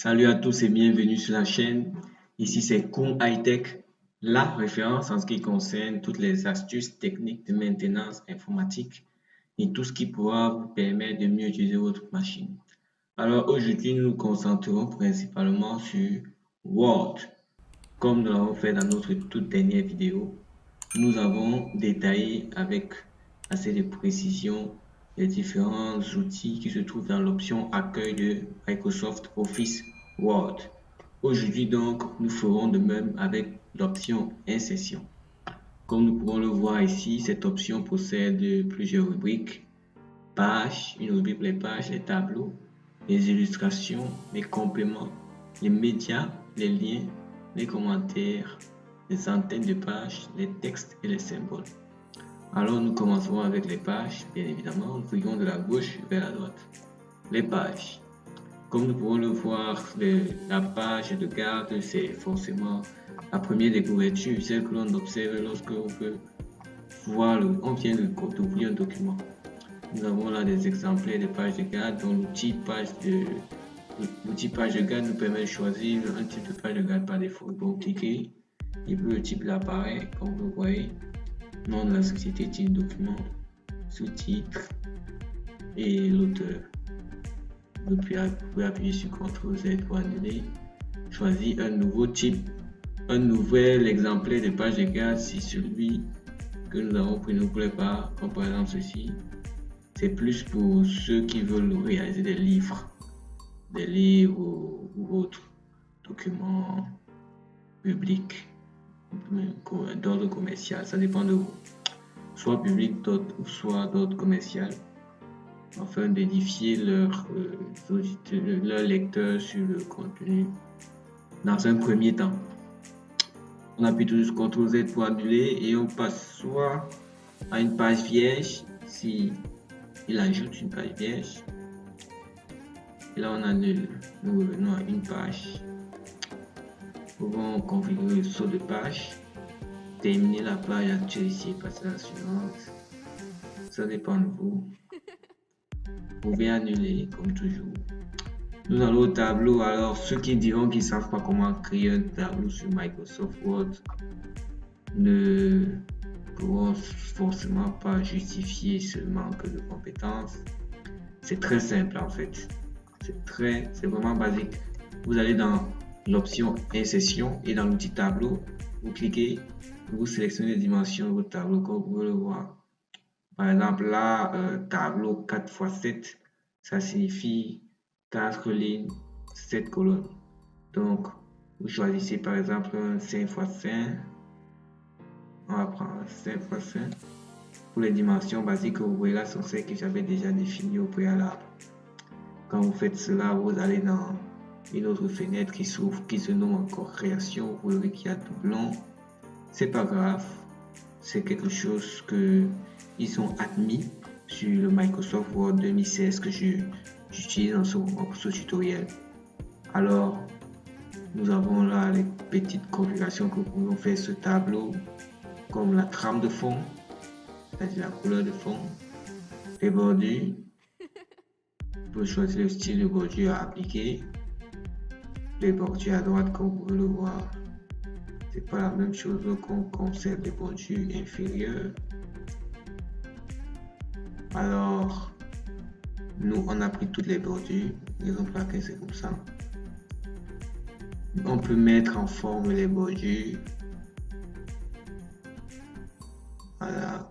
Salut à tous et bienvenue sur la chaîne. Ici c'est Kun High Tech, la référence en ce qui concerne toutes les astuces techniques de maintenance informatique et tout ce qui pourra vous permettre de mieux utiliser votre machine. Alors aujourd'hui, nous nous concentrerons principalement sur Word. Comme nous l'avons fait dans notre toute dernière vidéo, nous avons détaillé avec assez de précision les différents outils qui se trouvent dans l'option accueil de Microsoft Office Word. Aujourd'hui donc, nous ferons de même avec l'option insertion. Comme nous pouvons le voir ici, cette option possède plusieurs rubriques: pages, une rubrique pour les pages, les tableaux, les illustrations, les compléments, les médias, les liens, les commentaires, les antennes de pages, les textes et les symboles. Alors nous commencerons avec les pages, bien évidemment, nous fouillons de la gauche vers la droite. Les pages. Comme nous pouvons le voir, la page de garde, c'est forcément la première des couvertures, celle que l'on observe lorsque on veut voir, on vient d'ouvrir un document. Nous avons là des exemplaires de pages de garde dont l'outil page de garde nous permet de choisir un type de page de garde par défaut. Donc cliquez et puis le type apparaît, comme vous voyez, nom de la société, titre document, sous-titre et l'auteur. Vous pouvez appuyer sur CTRL Z pour annuler. Choisir un nouveau type, un nouvel exemplaire de page de garde si celui que nous avons pris ne nous plaît pas, comme par exemple ceci. C'est plus pour ceux qui veulent réaliser des livres ou autres documents publics d'ordre commercial. Ça dépend de vous, soit public ou soit d'ordre commercial, afin d'édifier leur lecteur sur le contenu. Dans un premier temps, on appuie toujours sur CTRL Z pour annuler et on passe soit à une page vierge si il ajoute une page vierge, et là on annule. Nous revenons à une page. Nous pouvons configurer le saut de page, terminer la page actuelle ici et passer à la suivante. Ça dépend de vous. Vous pouvez annuler comme toujours. Nous allons au tableau. Alors ceux qui diront qu'ils ne savent pas comment créer un tableau sur Microsoft Word ne pourront forcément pas justifier ce manque de compétences. C'est très simple en fait. C'est vraiment basique. Vous allez dans l'option insertion et dans l'outil tableau, vous cliquez, vous sélectionnez les dimensions de votre tableau comme vous pouvez le voir. Par exemple là, tableau 4x7, ça signifie 4 lignes, 7 colonnes. Donc vous choisissez par exemple un 5x5. On va prendre 5x5. Pour les dimensions basiques que vous voyez là sont celles que j'avais déjà définies au préalable. Quand vous faites cela, vous allez dans une autre fenêtre qui s'ouvre, qui se nomme encore création. Vous verrez qu'il y a doublon. C'est pas grave, c'est quelque chose que ils sont admis sur le Microsoft Word 2016 que j'utilise dans ce tutoriel. Alors nous avons là les petites configurations que nous pouvons faire ce tableau, comme la trame de fond, c'est-à-dire la couleur de fond, les bordures. Vous pouvez choisir le style de bordure à appliquer. Les bordures à droite, comme vous pouvez le voir, c'est pas la même chose qu'on conserve les bordures inférieures. Alors nous on a pris toutes les bordures, raison pour laquelle c'est comme ça. On peut mettre en forme les bordures. Voilà.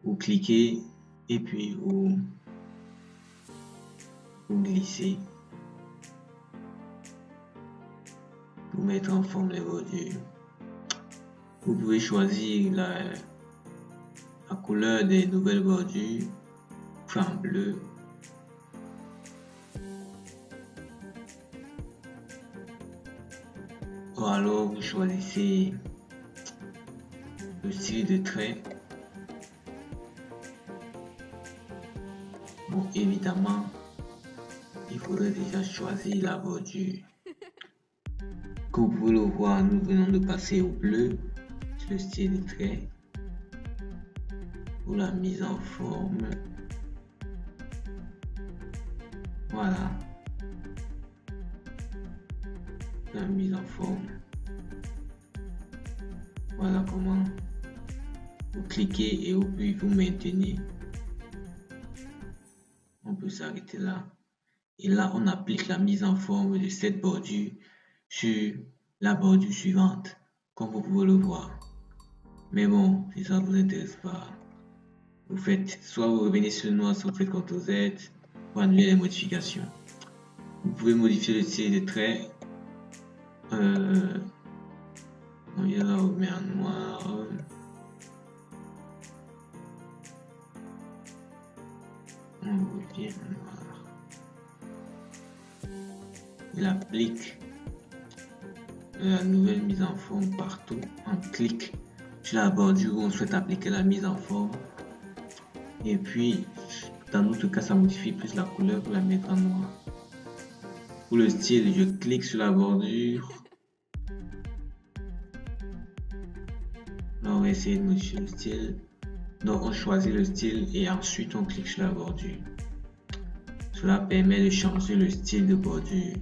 Vous cliquez et puis vous glissez pour mettre en forme les bordures. Vous pouvez choisir la couleur des nouvelles bordures, en bleu. Ou alors vous choisissez le style de trait. Bon, évidemment, il faudrait déjà choisir la bordure. Comme vous pouvez le voir, nous venons de passer au bleu sur le style de trait. Pour la mise en forme, Voilà, la mise en forme. Voilà comment vous cliquez et vous maintenez. On peut s'arrêter là. Et là, on applique la mise en forme de cette bordure sur la bordure suivante, comme vous pouvez le voir. Mais bon, si ça ne vous intéresse pas, vous faites soit vous revenez sur le noir, soit vous faites CTRL Z pour annuler les modifications. Vous pouvez modifier le style de trait. On vient là, on met en noir. On revient en noir. Il applique la nouvelle mise en forme partout. On clique sur la bordure où on souhaite appliquer la mise en forme. Et puis, dans notre cas, ça modifie plus la couleur pour la mettre en noir. Pour le style, je clique sur la bordure. Là, on va essayer de modifier le style. Donc, on choisit le style et ensuite on clique sur la bordure. Cela permet de changer le style de bordure.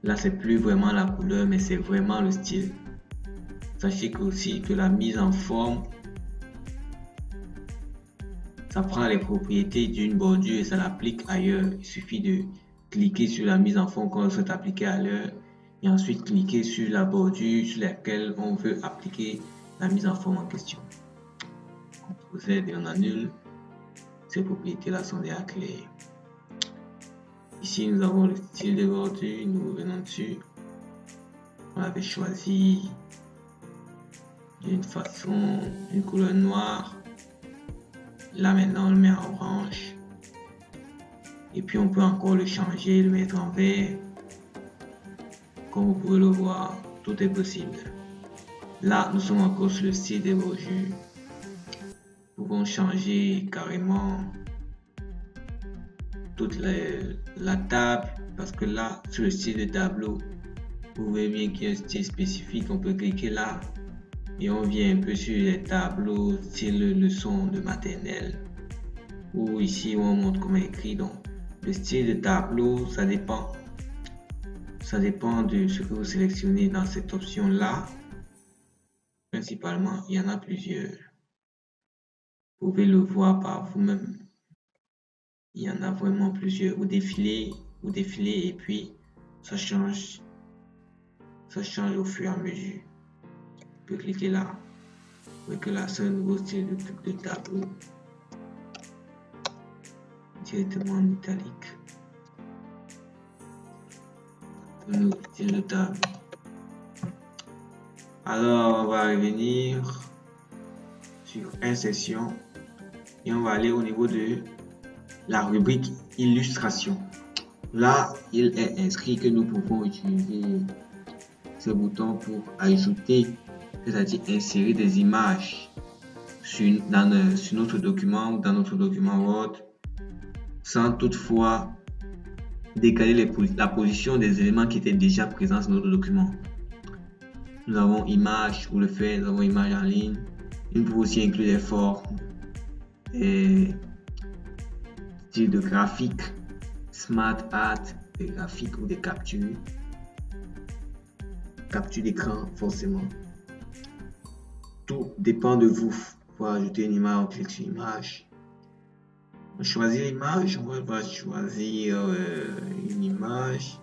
Là, c'est plus vraiment la couleur, mais c'est vraiment le style. Sachez aussi que la mise en forme, ça prend les propriétés d'une bordure et ça l'applique ailleurs. Il suffit de cliquer sur la mise en forme qu'on souhaite appliquer ailleurs et ensuite cliquer sur la bordure sur laquelle on veut appliquer la mise en forme en question. On procède et on annule. Ces propriétés-là sont déjà claires. Ici, nous avons le style de bordure. Nous revenons dessus. On avait choisi d'une façon, une couleur noire. Là, maintenant, on le met en orange. Et puis, on peut encore le changer, le mettre en vert. Comme vous pouvez le voir, tout est possible. Là, nous sommes encore sur le style des bordures. Nous pouvons changer carrément toute la table, parce que là, sur le style de tableau, vous voyez bien qu'il y a un style spécifique. On peut cliquer là et on vient un peu sur les tableaux style leçon de maternelle, ou ici où on montre comment écrire. Donc le style de tableau, ça dépend de ce que vous sélectionnez dans cette option là. Principalement, il y en a plusieurs, vous pouvez le voir par vous-même. Il y en a vraiment plusieurs. Vous défilez et puis ça change au fur et à mesure. Vous pouvez cliquer là. Vous voyez que là, c'est un nouveau style de tableau. Directement en italique. Un nouveau style de tableau. Alors, on va revenir sur insertion et on va aller au niveau de la rubrique illustration. Là, il est inscrit que nous pouvons utiliser ce bouton pour ajouter, c'est-à-dire insérer des images sur notre document ou dans notre document Word, sans toutefois décaler la position des éléments qui étaient déjà présents sur notre document. Nous avons image pour le faire, nous avons image en ligne. Nous pouvons aussi inclure des formes, des styles de graphique, smart art, des graphiques ou des captures d'écran forcément. Tout dépend de vous. Pour ajouter une image, on clique sur image. On choisit l'image, on va choisir une image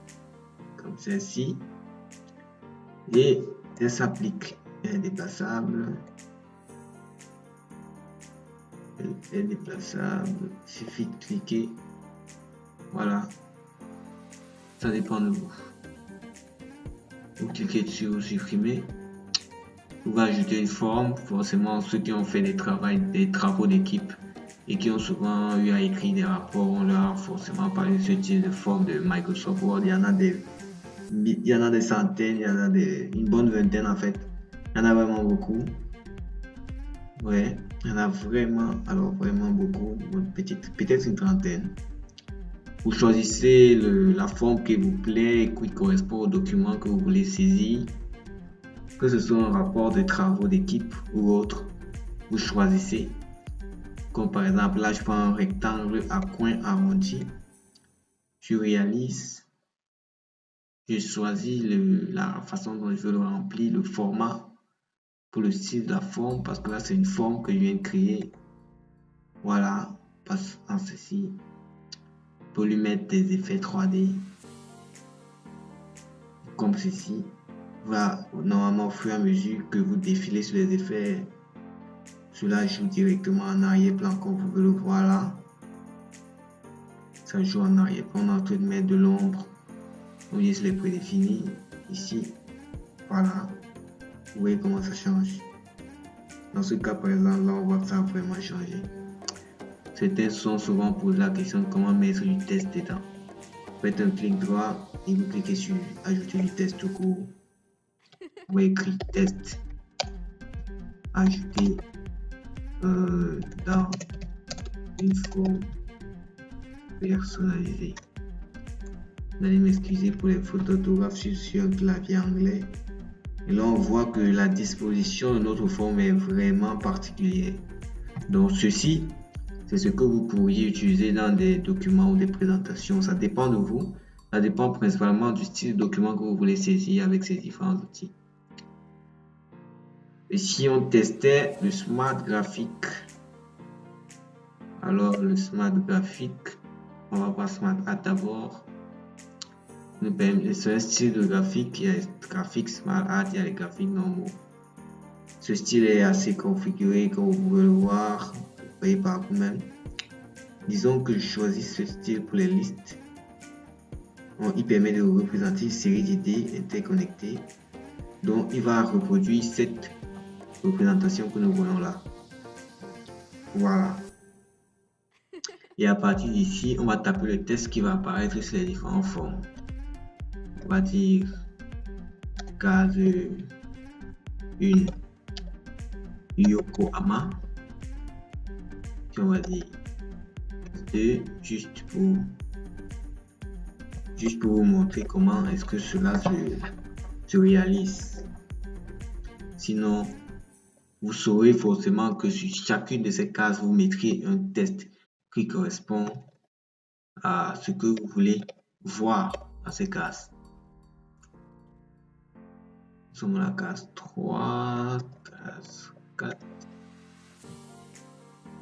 comme celle-ci et elle s'applique. Elle est déplaçable. Elle est déplaçable. Il suffit de cliquer. Voilà. Ça dépend de vous. Vous cliquez dessus, vous supprimez. Vous pouvez ajouter une forme. Forcément, ceux qui ont fait des travaux d'équipe et qui ont souvent eu à écrire des rapports, on leur a forcément parlé de ce type de forme de Microsoft Word. Il y en a des centaines, il y en a une bonne vingtaine en fait. Il y en a vraiment beaucoup. Ouais, il y en a vraiment beaucoup. Peut-être une trentaine. Vous choisissez la forme qui vous plaît et qui correspond au document que vous voulez saisir. Que ce soit un rapport de travaux d'équipe ou autre, vous choisissez. Comme par exemple, là je prends un rectangle à coin arrondi. je réalise, je choisis la façon dont je veux le remplir, le format pour le style de la forme, parce que là c'est une forme que je viens de créer. Voilà, passe en ceci. Pour lui mettre des effets 3D comme ceci. Voilà, normalement au fur et à mesure que vous défilez sur les effets, cela joue directement en arrière-plan comme vous pouvez le voir là. Ça joue en arrière-plan, on est en train de mettre de l'ombre. On y les prédéfinis ici. Voilà, vous voyez comment ça change. Dans ce cas par exemple, là on voit que ça a vraiment changé. Certains sont souvent posés la question de comment mettre du test dedans. Faites un clic droit et vous cliquez sur ajouter du test tout court. Vous écrire test, ajouter dans une forme personnalisée. Vous allez m'excuser pour les fautes d'orthographe sur un clavier anglais. Et là on voit que la disposition de notre forme est vraiment particulière. Donc ceci, c'est ce que vous pourriez utiliser dans des documents ou des présentations. Ça dépend de vous. Ça dépend principalement du style de document que vous voulez saisir avec ces différents outils. Et si on testait le Smart Graphic, alors le Smart Graphic, on va voir Smart Art d'abord. C'est un style de graphique. Il y a les graphiques Smart Art, il y a les graphiques normaux. Ce style est assez configuré, comme vous pouvez le voir. Vous voyez par vous-même. Disons que je choisis ce style pour les listes. Il permet de représenter une série d'idées interconnectées. Donc, il va reproduire cette représentation que nous voyons là. Voilà. Et à partir d'ici, on va taper le texte qui va apparaître sur les différentes formes. On va dire case 1 Yokohama. Puis on va dire 2 juste pour vous montrer comment est-ce que cela se réalise. Sinon, vous saurez forcément que sur chacune de ces cases, vous mettrez un test qui correspond à ce que vous voulez voir dans ces cases. Nous sommes à la case 3, case 4.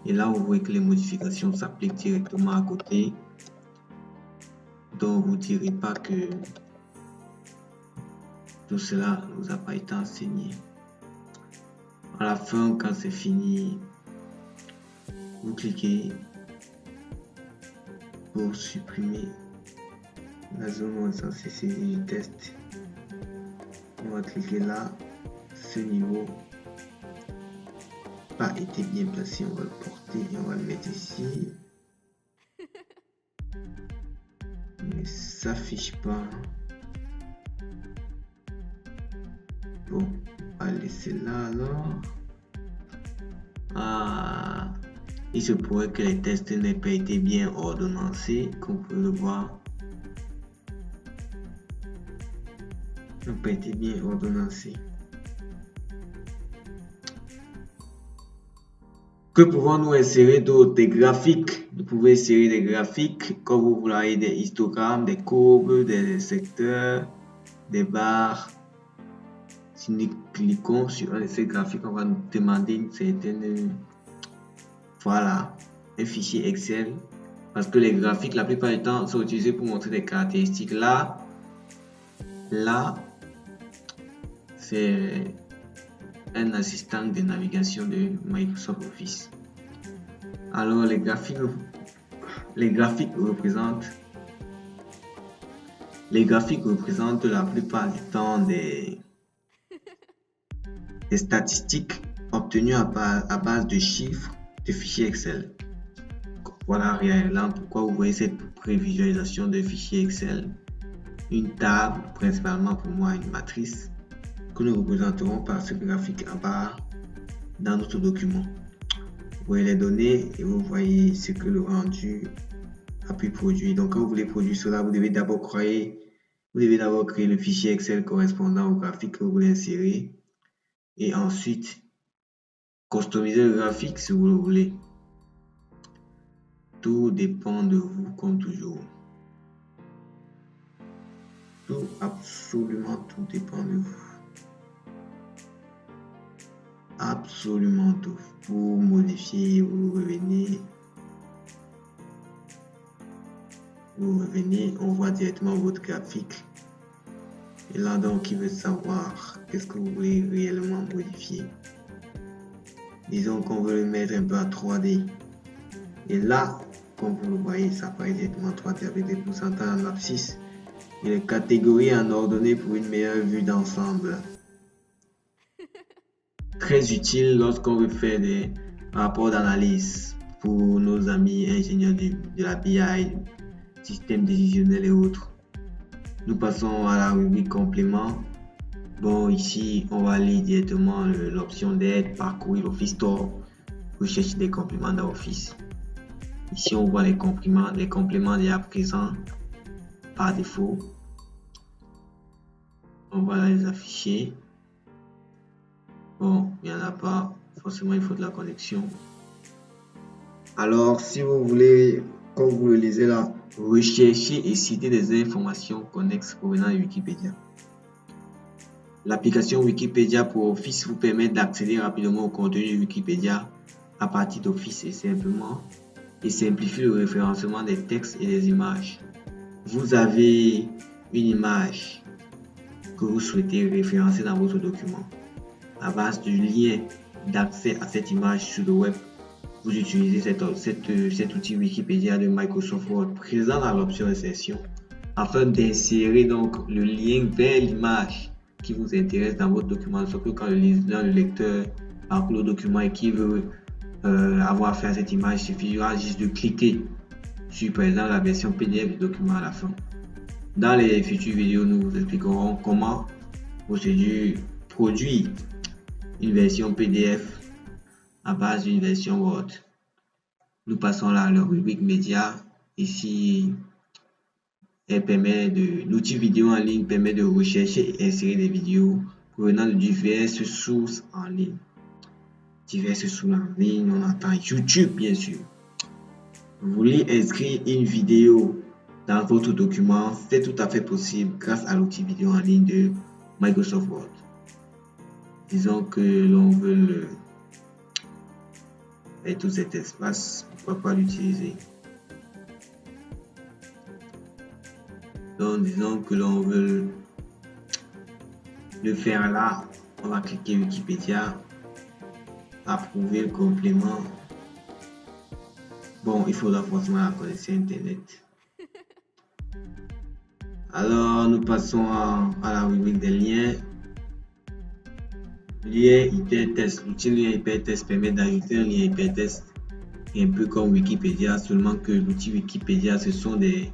Et là, vous voyez que les modifications s'appliquent directement à côté. Donc, vous ne direz pas que tout cela ne nous a pas été enseigné. À la fin, quand c'est fini, vous cliquez pour supprimer la zone où on est censé saisir du test. On va cliquer là. Ce niveau n'a pas été bien placé. On va le porter et on va le mettre ici. Mais ça s'affiche pas. Bon, on va laisser là alors. Il se pourrait que les tests n'aient pas été bien ordonnancés, comme vous pouvez le voir. N'ont pas été bien ordonnancés. Que pouvons-nous insérer d'autres? Des graphiques. Vous pouvez insérer des graphiques comme vous voulez, des histogrammes, des courbes, des secteurs, des barres. Si nous cliquons sur un de ces graphiques, on va nous demander une certaine, voilà, un fichier Excel. Parce que les graphiques, la plupart du temps, sont utilisés pour montrer des caractéristiques. Là, c'est un assistant de navigation de Microsoft Office. Alors, les graphiques représentent la plupart du temps des statistiques obtenues à base de chiffres de fichiers Excel. Voilà réellement pourquoi vous voyez cette prévisualisation de fichiers Excel. Une table, principalement pour moi une matrice, que nous représenterons par ce graphique en bas dans notre document. Vous voyez les données et vous voyez ce que le rendu a pu produire. Donc quand vous voulez produire cela, vous devez d'abord créer le fichier Excel correspondant au graphique que vous voulez insérer et ensuite customiser le graphique si vous le voulez. Tout dépend de vous comme toujours. absolument tout dépend de vous. Absolument tout. Pour modifier, vous revenez, on voit directement votre graphique. Et là, donc, il veut savoir qu'est-ce que vous voulez réellement modifier. Disons qu'on veut le mettre un peu à 3D. Et là, comme vous le voyez, ça apparaît directement 3D avec des pourcentages en abscisse et les catégories en ordonnée pour une meilleure vue d'ensemble. Très utile lorsqu'on veut faire des rapports d'analyse pour nos amis ingénieurs de la BI, système décisionnel et autres. Nous passons à la rubrique complément. Bon, ici, on va aller directement l'option d'aide, parcourir l'Office Store, rechercher des compléments dans Office. Ici, on voit les compléments déjà présents par défaut. On va les afficher. Bon, il n'y en a pas. Forcément, il faut de la connexion. Alors, si vous voulez, comme vous le lisez là, rechercher et citer des informations connexes provenant de Wikipédia. L'application Wikipédia pour Office vous permet d'accéder rapidement au contenu de Wikipédia à partir d'Office et simplifie le référencement des textes et des images. Vous avez une image que vous souhaitez référencer dans votre document. À base du lien d'accès à cette image sur le web, vous utilisez cet outil Wikipédia de Microsoft Word présent dans l'option insertion afin d'insérer donc le lien vers l'image qui vous intéresse dans votre document. Sauf que quand le lecteur parcourt le document et qui veut avoir affaire à cette image, il suffira juste de cliquer sur par exemple la version PDF du document à la fin. Dans les futures vidéos, nous vous expliquerons comment produire une version PDF à base d'une version Word. Nous passons là à la rubrique média. Ici, l'outil vidéo en ligne permet de rechercher et insérer des vidéos provenant de diverses sources en ligne. On entend YouTube bien sûr. Vous voulez inscrire une vidéo dans votre document, c'est tout à fait possible grâce à l'outil vidéo en ligne de Microsoft Word. Disons que l'on veut et tout cet espace, pourquoi pas l'utiliser. Donc disons que l'on veut le faire là, on va cliquer Wikipédia, approuver le complément. Bon, il faudra forcément la connexion internet. Alors nous passons à la rubrique des liens. Lien hypertest. L'outil lien hypertest permet d'ajouter un lien hypertest un peu comme Wikipédia, seulement que l'outil Wikipédia ce sont des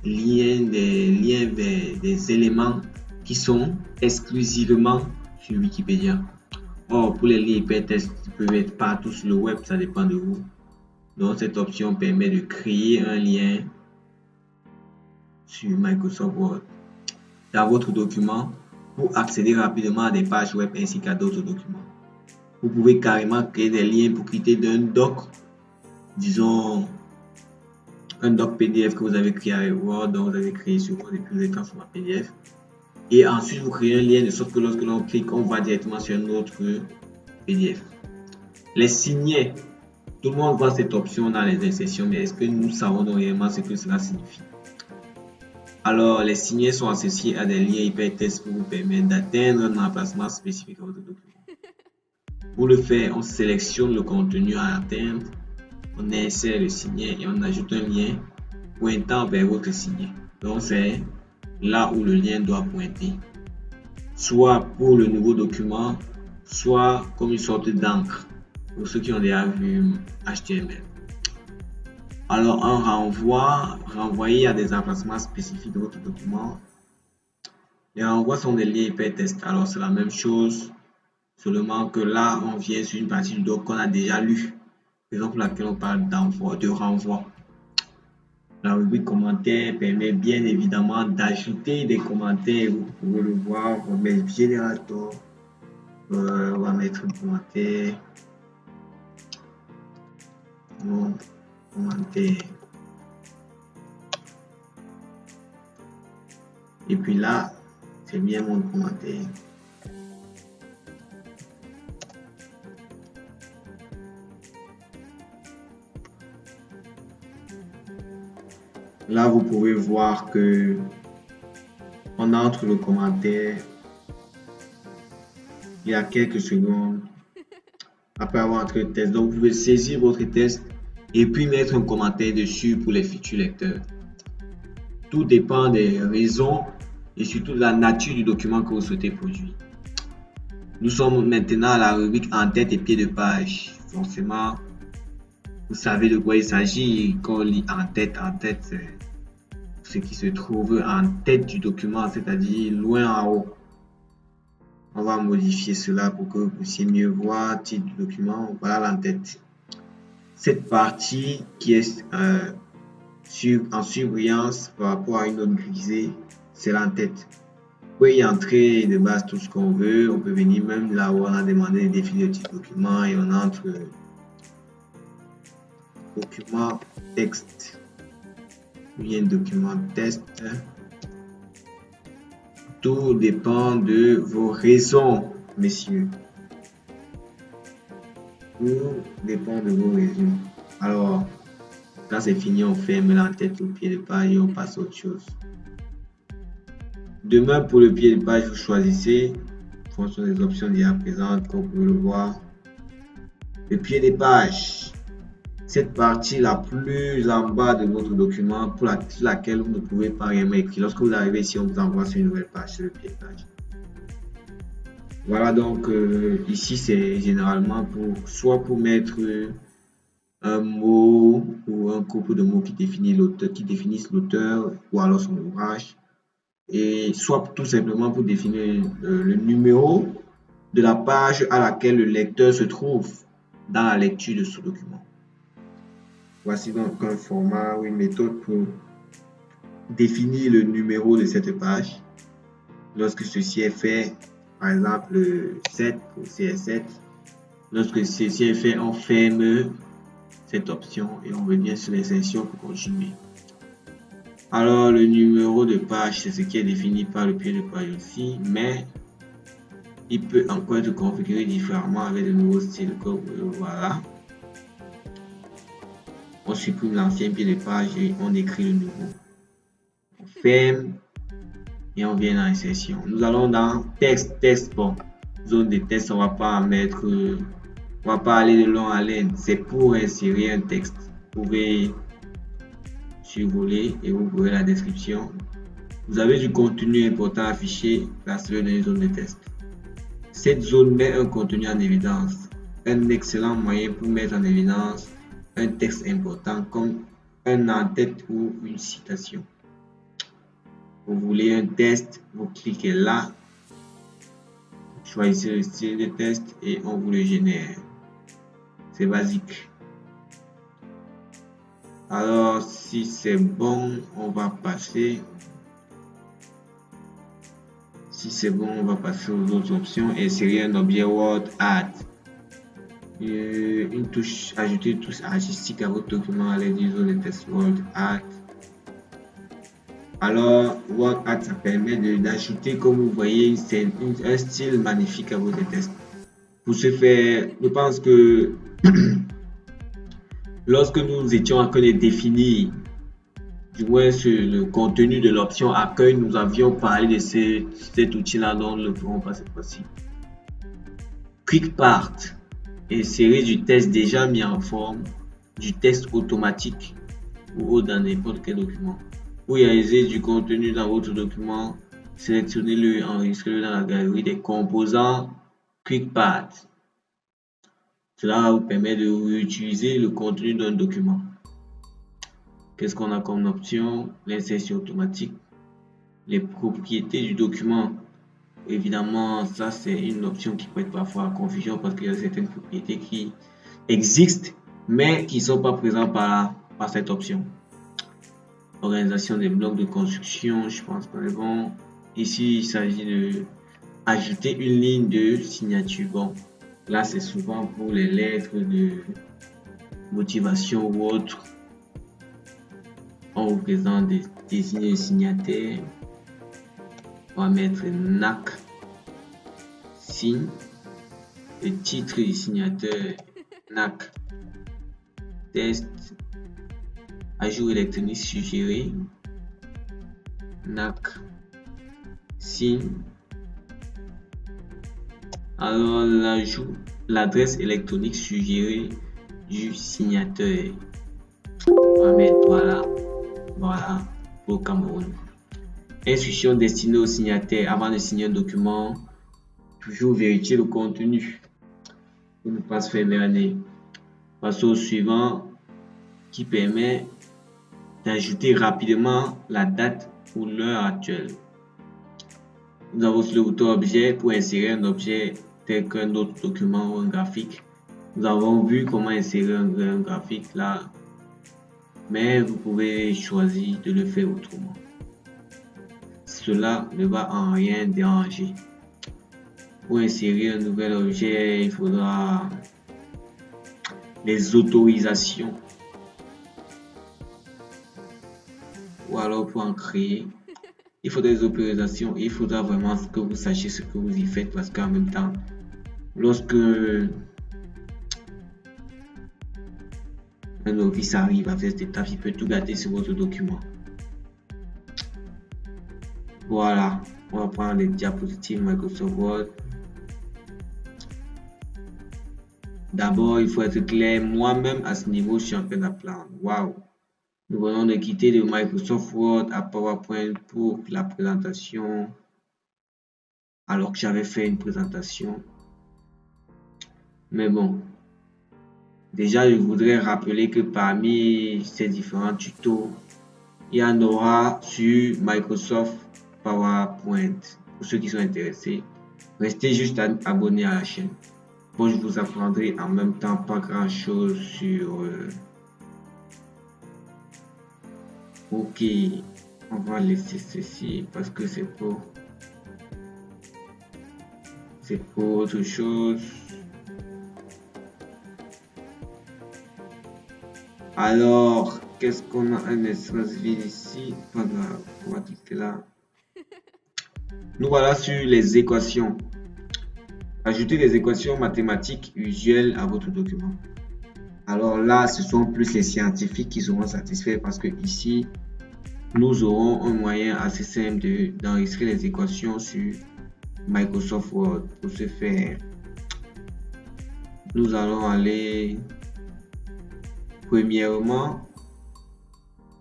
liens vers des éléments qui sont exclusivement sur Wikipédia. Or, pour les liens hypertest, ils peuvent être partout sur le web, ça dépend de vous. Donc, cette option permet de créer un lien sur Microsoft Word dans votre document pour accéder rapidement à des pages web ainsi qu'à d'autres documents. Vous pouvez carrément créer des liens pour quitter d'un doc, disons un doc PDF que vous avez créé avec Word, donc vous avez créé sur Word et puis vous avez transformé en PDF. Et ensuite, vous créez un lien de sorte que lorsque l'on clique, on va directement sur un autre PDF. Les signets. Tout le monde voit cette option dans les insertions, mais est-ce que nous savons réellement ce que cela signifie? Alors, les signets sont associés à des liens hypertextes pour vous permettre d'atteindre un emplacement spécifique à votre document. Pour le faire, on sélectionne le contenu à atteindre, on insère le signet et on ajoute un lien pointant vers votre signet. Donc, c'est là où le lien doit pointer, soit pour le nouveau document, soit comme une sorte d'encre pour ceux qui ont déjà vu HTML. Alors, un renvoyer à des emplacements spécifiques de votre document. Les renvois sont des liens hypertextes. Alors, c'est la même chose, seulement que là, on vient sur une partie du doc qu'on a déjà lu. Raison pour laquelle on parle de renvoi. La rubrique commentaires permet bien évidemment d'ajouter des commentaires. Vous pouvez le voir, on met générateur, on va mettre un commentaire. Bon, commentaire. Et puis là, c'est bien mon commentaire. Là, vous pouvez voir que on entre le commentaire il y a quelques secondes après avoir entré le test. Donc, vous pouvez saisir votre test et puis mettre un commentaire dessus pour les futurs lecteurs. Tout dépend des raisons et surtout de la nature du document que vous souhaitez produire. Nous sommes maintenant à la rubrique en tête et pied de page. Forcément, vous savez de quoi il s'agit. Quand on lit en tête, c'est ce qui se trouve en tête du document, c'est-à-dire loin en haut. On va modifier cela pour que vous puissiez mieux voir titre du document. Voilà l'entête. Cette partie qui est en surbrillance par rapport à une autre grisée, c'est l'entête. Vous pouvez y entrer de base tout ce qu'on veut. On peut venir même là où on a demandé de définir le type document et on entre document texte. Bien document test. Tout dépend de vos raisons, messieurs. Tout dépend de vos raisons. Alors, quand c'est fini, on ferme l'entête au pied de page et on passe à autre chose. Demain, pour le pied de page, vous choisissez, en fonction des options déjà présentes, comme vous pouvez le voir, le pied de page. Cette partie la plus en bas de votre document sur laquelle vous ne pouvez pas rien écrire. Lorsque vous arrivez ici, on vous envoie sur une nouvelle page, sur le pied de page. Voilà, donc ici c'est généralement soit pour mettre un mot ou un couple de mots qui définissent l'auteur ou alors son ouvrage, et soit tout simplement pour définir le numéro de la page à laquelle le lecteur se trouve dans la lecture de ce document. Voici donc un format ou une méthode pour définir le numéro de cette page. Lorsque ceci est fait, par exemple 7 pour CS7, lorsque ceci est fait, on ferme cette option et on revient sur l'insertion pour continuer. Alors le numéro de page, c'est ce qui est défini par le pied de page aussi, mais il peut encore être configuré différemment avec de nouveaux styles comme voilà. On supprime l'ancien pied de page et on écrit le nouveau. On ferme et on vient dans l'insertion. Nous allons dans texte. Bon, zone de texte, on va pas mettre, on va pas aller de long à laine. C'est pour insérer un texte. Vous pouvez survoler et vous verrez la description. Vous avez du contenu important affiché, placez-le dans une zone de texte. Cette zone met un contenu en évidence. Un excellent moyen pour mettre en évidence un texte important comme un en-tête ou une citation. Vous voulez un test, vous cliquez là, choisissez le style de test et on vous le génère. C'est basique. Alors si c'est bon, on va passer. Si c'est bon, on va passer aux autres options. Insérer un objet Word Add. Une touche, ajouter une touche artistique à votre document à l'aide du zone de test Word Add. Alors, Word Add, ça permet d'ajouter, comme vous voyez, un style magnifique à votre test. Pour ce faire, je pense que lorsque nous étions en train de définir du moins sur le contenu de l'option accueil, nous avions parlé de cet outil-là, dont nous ne le ferons pas cette fois-ci. Quick Part, insérer du texte déjà mis en forme, du texte automatique ou dans n'importe quel document. Pour réaliser du contenu dans votre document, sélectionnez-le, enregistrez-le dans la galerie des composants Quick Part. Cela va vous permettre de réutiliser le contenu d'un document. Qu'est-ce qu'on a comme option? L'insertion automatique, les propriétés du document. Évidemment, ça c'est une option qui peut être parfois à confusion parce qu'il y a certaines propriétés qui existent mais qui ne sont pas présentes par cette option. Organisation des blocs de construction, je pense pas bon. Ici, il s'agit de ajouter une ligne de signature. Bon, là c'est souvent pour les lettres de motivation ou autre. On vous présente des signes de signataires. On va mettre NAC, signe, le titre du signateur, NAC, test, ajout électronique suggéré, NAC, signe. Alors l'ajout, l'adresse électronique suggérée du signateur. On va mettre voilà pour Cameroun. Instruction destinée au signataire avant de signer un document. Toujours vérifier le contenu pour ne pas se faire merder. Passons au suivant qui permet d'ajouter rapidement la date ou l'heure actuelle. Nous avons sur le bouton objet pour insérer un objet tel qu'un autre document ou un graphique. Nous avons vu comment insérer un graphique là, mais vous pouvez choisir de le faire autrement. Cela ne va en rien déranger. Pour insérer un nouvel objet, il faudra les autorisations. Ou alors pour en créer, il faudra des autorisations et il faudra vraiment que vous sachiez ce que vous y faites parce qu'en même temps, lorsque un novice arrive à cette étape, il peut tout gâter sur votre document. Voilà, on va prendre les diapositives Microsoft Word. D'abord, il faut être clair. Moi-même, à ce niveau, je suis en train d'apprendre. Waouh! Nous venons de quitter de Microsoft Word à PowerPoint pour la présentation, alors que j'avais fait une présentation. Mais bon, déjà, je voudrais rappeler que parmi ces différents tutos, il y en aura sur Microsoft PowerPoint. Pour ceux qui sont intéressés, restez juste abonnés à la chaîne. Bon, je vous apprendrai en même temps pas grand chose sur... Ok, on va laisser ceci parce que c'est pour autre chose. Alors, qu'est-ce qu'on a un espace vide ici? Pas grave, on va cliquer là. Nous voilà sur les équations. Ajoutez des équations mathématiques usuelles à votre document. Alors là, ce sont plus les scientifiques qui seront satisfaits parce que ici, nous aurons un moyen assez simple d'enregistrer les équations sur Microsoft Word. Pour ce faire, nous allons aller premièrement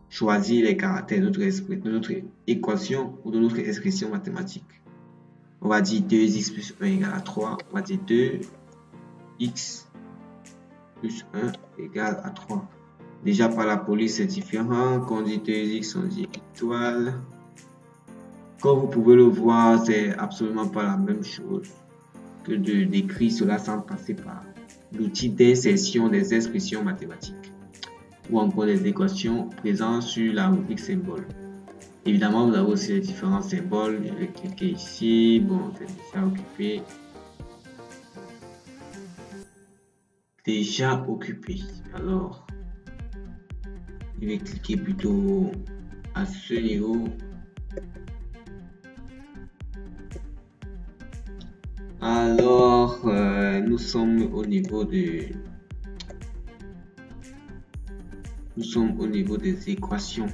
choisir les caractères de notre équation ou de notre expression mathématique. On va dire 2x plus 1 égale à 3. On va dire 2x plus 1 égale à 3. Déjà par la police c'est différent. Quand on dit 2x, on dit étoile. Comme vous pouvez le voir, c'est absolument pas la même chose que de d'écrire cela sans passer par l'outil d'insertion des expressions mathématiques ou encore des équations présentes sur la rubrique symbole. Évidemment, vous avez aussi les différents symboles. Je vais cliquer ici. Bon, c'est déjà occupé. Déjà occupé. Alors, je vais cliquer plutôt à ce niveau. Alors, nous sommes au niveau des équations,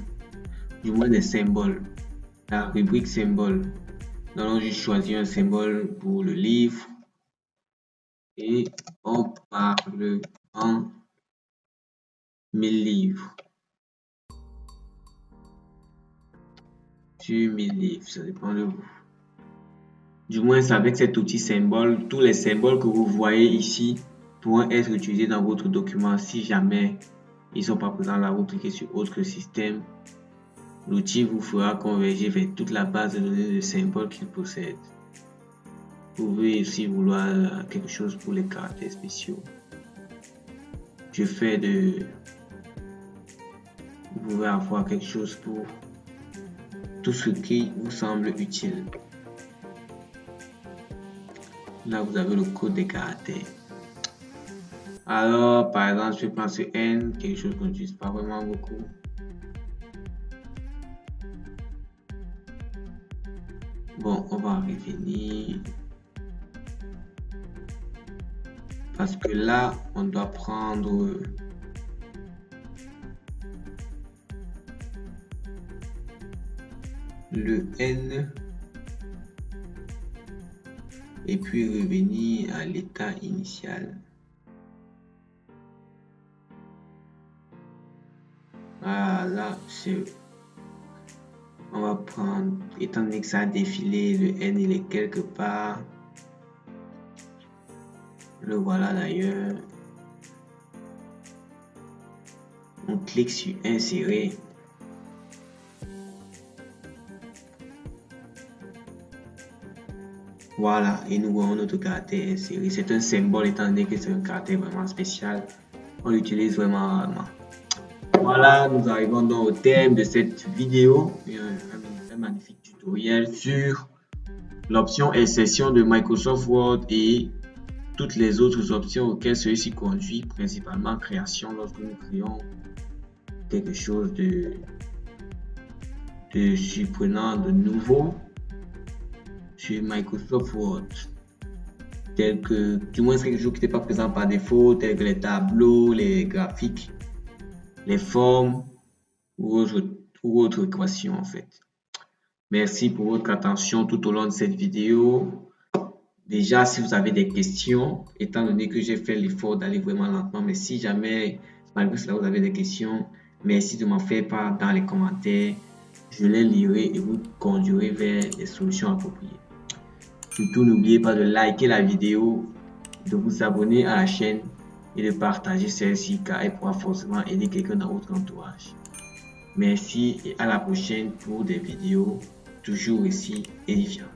du moins des symboles. La rubrique symbole. Nous allons juste choisir un symbole pour le livre et on parle en 1000 livres. Sur 1000 livres, ça dépend de vous. Du moins, avec cet outil symbole, tous les symboles que vous voyez ici pourront être utilisés dans votre document. Si jamais ils ne sont pas présents là, vous cliquez sur autre système. L'outil vous fera converger vers toute la base de données de symboles qu'il possède. Vous pouvez aussi vouloir quelque chose pour les caractères spéciaux. Je fais vous pouvez avoir quelque chose pour tout ce qui vous semble utile. Là, vous avez le code des caractères. Alors, par exemple, je pense que N, quelque chose qu'on n'utilise pas vraiment beaucoup. Bon, on va revenir. Parce que là, on doit prendre le n et puis revenir à l'état initial. Voilà, on va prendre, étant donné que ça a défilé, le n il est quelque part. Le voilà d'ailleurs. On clique sur insérer. Voilà, et nous voyons notre caractère inséré. C'est un symbole étant donné que c'est un caractère vraiment spécial. On l'utilise vraiment rarement. Voilà, nous arrivons donc au terme de cette vidéo. Un magnifique tutoriel sur l'option insertion de Microsoft Word et toutes les autres options auxquelles celui-ci conduit, principalement création lorsque nous créons quelque chose de surprenant, de nouveau sur Microsoft Word, tel que, du moins c'est quelque chose qui n'était pas présent par défaut, tel que les tableaux, les graphiques, les formes ou autres équations en fait. Merci pour votre attention tout au long de cette vidéo. Déjà, si vous avez des questions, étant donné que j'ai fait l'effort d'aller vraiment lentement, mais si jamais, malgré cela, vous avez des questions, merci de m'en faire part dans les commentaires. Je les lirai et vous conduirai vers les solutions appropriées. Surtout, n'oubliez pas de liker la vidéo, de vous abonner à la chaîne et de partager celle-ci car elle pourra forcément aider quelqu'un dans votre entourage. Merci et à la prochaine pour des vidéos toujours aussi édifiantes.